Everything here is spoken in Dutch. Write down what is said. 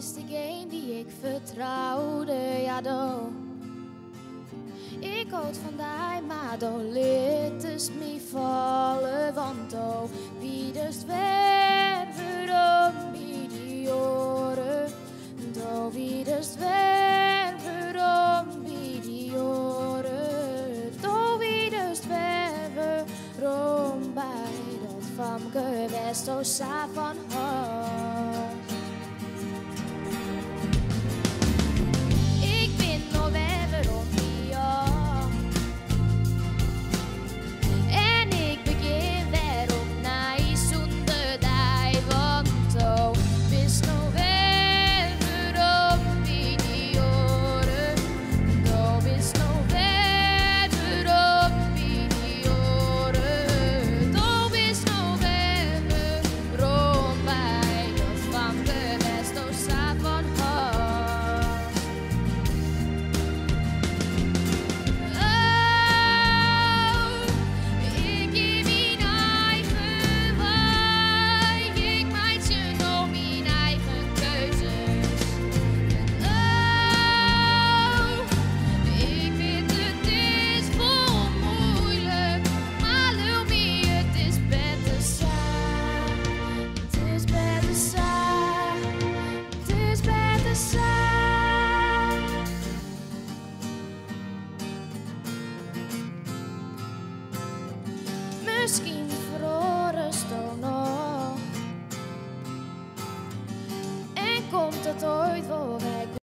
is degene die ik vertrouwde, ja do. Ik houd van die, maar dan liet het me vallen, want oh, wie dus waarom bij die oren, do wie dus waarom bij die oren, do wie dus waarom bij dat van gewest, oh sa van haar. Misschien verhoren ze nog en komt het ooit wel weg.